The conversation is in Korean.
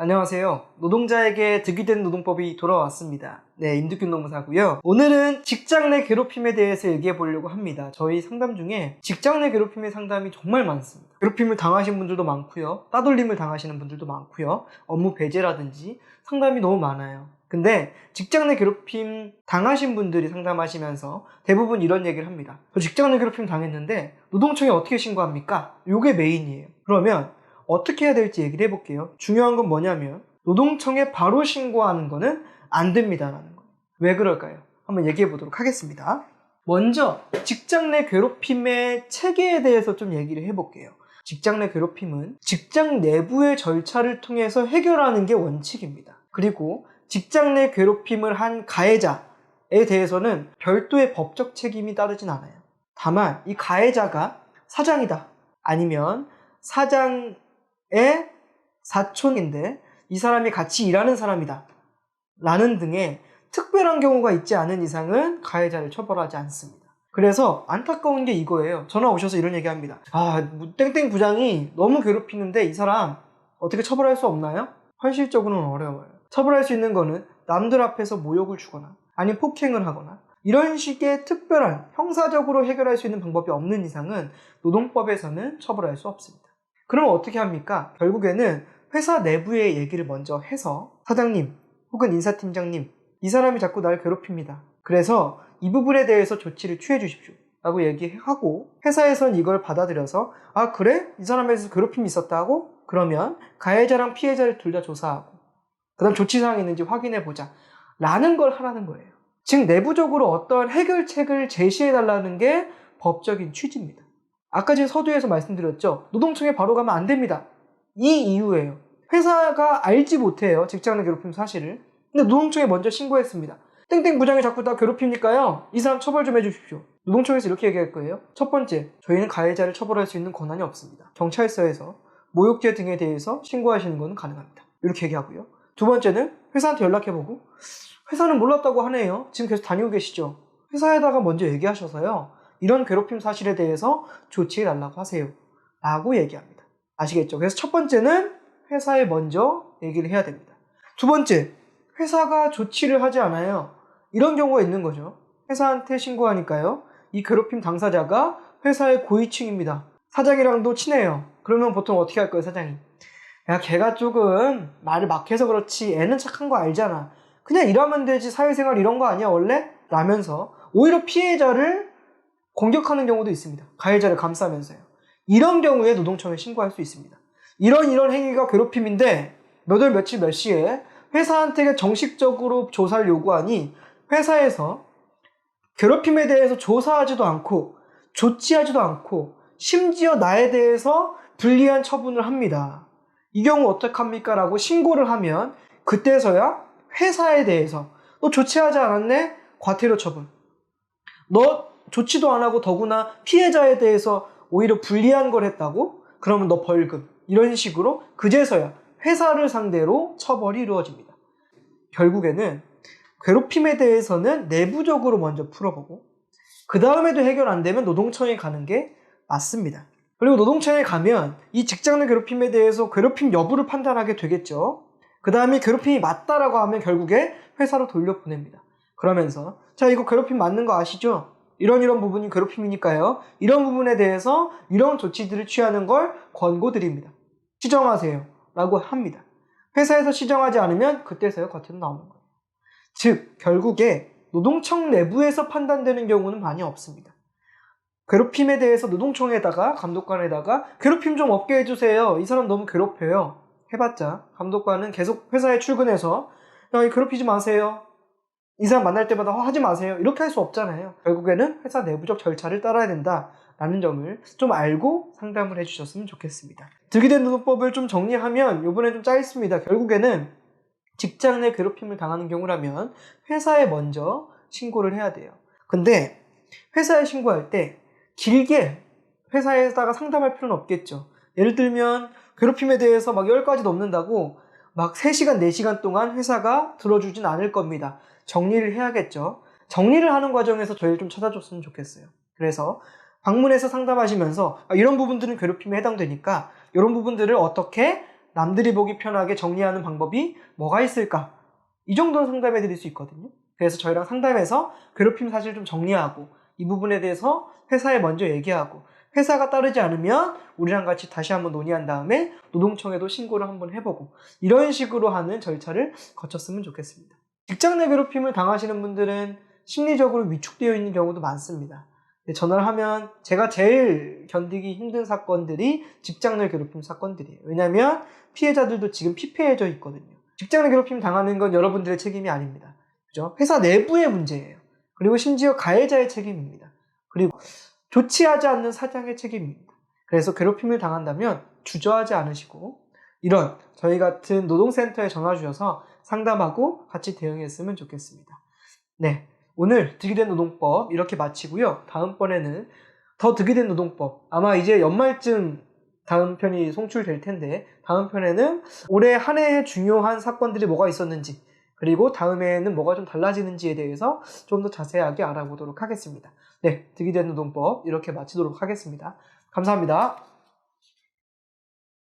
안녕하세요. 노동자에게 득이 된 노동법이 돌아왔습니다. 네, 임득균 노무사고요. 오늘은 직장 내 괴롭힘에 대해서 얘기해 보려고 합니다. 저희 상담 중에 직장 내 괴롭힘의 상담이 정말 많습니다. 괴롭힘을 당하신 분들도 많고요. 따돌림을 당하시는 분들도 많고요. 업무 배제라든지 상담이 너무 많아요. 근데 직장 내 괴롭힘 당하신 분들이 상담하시면서 대부분 이런 얘기를 합니다. 저 직장 내 괴롭힘 당했는데 노동청에 어떻게 신고합니까? 이게 메인이에요. 그러면 어떻게 해야 될지 얘기를 해볼게요. 중요한 건 뭐냐면 노동청에 바로 신고하는 거는 안 됩니다라는 거예요. 왜 그럴까요? 한번 얘기해 보도록 하겠습니다. 먼저 직장 내 괴롭힘의 체계에 대해서 좀 얘기를 해볼게요. 직장 내 괴롭힘은 직장 내부의 절차를 통해서 해결하는 게 원칙입니다. 그리고 직장 내 괴롭힘을 한 가해자에 대해서는 별도의 법적 책임이 따르진 않아요. 다만 이 가해자가 사장이다, 아니면 사장의 사촌인데 이 사람이 같이 일하는 사람이다 라는 등의 특별한 경우가 있지 않은 이상은 가해자를 처벌하지 않습니다. 그래서 안타까운 게 이거예요. 전화 오셔서 이런 얘기합니다. 땡땡 부장이 너무 괴롭히는데 이 사람 어떻게 처벌할 수 없나요? 현실적으로는 어려워요. 처벌할 수 있는 거는 남들 앞에서 모욕을 주거나 아니면 폭행을 하거나 이런 식의 특별한 형사적으로 해결할 수 있는 방법이 없는 이상은 노동법에서는 처벌할 수 없습니다. 그럼 어떻게 합니까? 결국에는 회사 내부의 얘기를 먼저 해서 사장님 혹은 인사팀장님, 이 사람이 자꾸 날 괴롭힙니다. 그래서 이 부분에 대해서 조치를 취해 주십시오 라고 얘기하고, 회사에선 이걸 받아들여서 그래? 이 사람에 대해서 괴롭힘이 있었다고? 그러면 가해자랑 피해자를 둘 다 조사하고 그 다음 조치사항이 있는지 확인해 보자 라는 걸 하라는 거예요. 즉 내부적으로 어떤 해결책을 제시해 달라는 게 법적인 취지입니다. 아까 제가 서두에서 말씀드렸죠. 노동청에 바로 가면 안 됩니다. 이 이유예요. 회사가 알지 못해요, 직장 내 괴롭힘 사실을. 근데 노동청에 먼저 신고했습니다. 땡땡 부장이 자꾸 나 괴롭히니까요, 이 사람 처벌 좀 해주십시오. 노동청에서 이렇게 얘기할 거예요. 첫 번째, 저희는 가해자를 처벌할 수 있는 권한이 없습니다. 경찰서에서 모욕죄 등에 대해서 신고하시는 것은 가능합니다. 이렇게 얘기하고요. 두 번째는 회사한테 연락해보고, 회사는 몰랐다고 하네요. 지금 계속 다니고 계시죠? 회사에다가 먼저 얘기하셔서요, 이런 괴롭힘 사실에 대해서 조치해달라고 하세요 라고 얘기합니다. 아시겠죠? 그래서 첫 번째는 회사에 먼저 얘기를 해야 됩니다. 두 번째, 회사가 조치를 하지 않아요. 이런 경우가 있는 거죠. 회사한테 신고하니까요, 이 괴롭힘 당사자가 회사의 고위층입니다. 사장이랑도 친해요. 그러면 보통 어떻게 할 거예요, 사장이? 야, 걔가 조금 말을 막 해서 그렇지 애는 착한 거 알잖아. 그냥 일하면 되지, 사회생활 이런 거 아니야 원래? 라면서 오히려 피해자를 공격하는 경우도 있습니다. 가해자를 감싸면서요. 이런 경우에 노동청에 신고할 수 있습니다. 이런 행위가 괴롭힘인데 몇 월 며칠 몇 시에 회사한테 정식적으로 조사를 요구하니 회사에서 괴롭힘에 대해서 조사하지도 않고 조치하지도 않고 심지어 나에 대해서 불리한 처분을 합니다. 이 경우 어떡합니까? 라고 신고를 하면 그때서야 회사에 대해서 너 조치하지 않았네? 과태료 처분. 너 조치도 안 하고 더구나 피해자에 대해서 오히려 불리한 걸 했다고? 그러면 너 벌금. 이런 식으로 그제서야 회사를 상대로 처벌이 이루어집니다. 결국에는 괴롭힘에 대해서는 내부적으로 먼저 풀어보고 그 다음에도 해결 안 되면 노동청에 가는 게 맞습니다. 그리고 노동청에 가면 이 직장 내 괴롭힘에 대해서 괴롭힘 여부를 판단하게 되겠죠. 그 다음에 괴롭힘이 맞다라고 하면 결국에 회사로 돌려보냅니다. 그러면서 자, 이거 괴롭힘 맞는 거 아시죠? 이런 부분이 괴롭힘이니까요, 이런 부분에 대해서 이런 조치들을 취하는 걸 권고드립니다. 시정하세요 라고 합니다. 회사에서 시정하지 않으면 그때서야 과태료 나오는 거예요. 즉 결국에 노동청 내부에서 판단되는 경우는 많이 없습니다. 괴롭힘에 대해서 노동청에다가 감독관에다가 괴롭힘 좀 없게 해주세요, 이 사람 너무 괴롭혀요 해봤자 감독관은 계속 회사에 출근해서 야, 괴롭히지 마세요, 이 사람 만날 때마다 하지 마세요 이렇게 할 수 없잖아요. 결국에는 회사 내부적 절차를 따라야 된다라는 점을 좀 알고 상담을 해주셨으면 좋겠습니다. 득이 된 노동법을 좀 정리하면 이번에 좀 짧습니다. 결국에는 직장 내 괴롭힘을 당하는 경우라면 회사에 먼저 신고를 해야 돼요. 근데 회사에 신고할 때 길게 회사에다가 상담할 필요는 없겠죠. 예를 들면 괴롭힘에 대해서 막 10가지 넘는다고 막 3시간, 4시간 동안 회사가 들어주진 않을 겁니다. 정리를 해야겠죠. 정리를 하는 과정에서 저희를 좀 찾아줬으면 좋겠어요. 그래서 방문해서 상담하시면서 이런 부분들은 괴롭힘에 해당되니까 이런 부분들을 어떻게 남들이 보기 편하게 정리하는 방법이 뭐가 있을까? 이 정도는 상담해 드릴 수 있거든요. 그래서 저희랑 상담해서 괴롭힘 사실 좀 정리하고 이 부분에 대해서 회사에 먼저 얘기하고 회사가 따르지 않으면 우리랑 같이 다시 한번 논의한 다음에 노동청에도 신고를 한번 해보고 이런 식으로 하는 절차를 거쳤으면 좋겠습니다. 직장 내 괴롭힘을 당하시는 분들은 심리적으로 위축되어 있는 경우도 많습니다. 전화를 하면 제가 제일 견디기 힘든 사건들이 직장 내 괴롭힘 사건들이에요. 왜냐하면 피해자들도 지금 피폐해져 있거든요. 직장 내 괴롭힘 당하는 건 여러분들의 책임이 아닙니다. 그죠? 회사 내부의 문제예요. 그리고 심지어 가해자의 책임입니다. 그리고 조치하지 않는 사장의 책임입니다. 그래서 괴롭힘을 당한다면 주저하지 않으시고 이런 저희 같은 노동센터에 전화 주셔서 상담하고 같이 대응했으면 좋겠습니다. 네, 오늘 득이 된 노동법 이렇게 마치고요. 다음번에는 더 득이 된 노동법 아마 이제 연말쯤 다음 편이 송출될 텐데 다음 편에는 올해 한 해의 중요한 사건들이 뭐가 있었는지 그리고 다음에는 뭐가 좀 달라지는지에 대해서 좀 더 자세하게 알아보도록 하겠습니다. 네, 득이 된 노동법 이렇게 마치도록 하겠습니다. 감사합니다.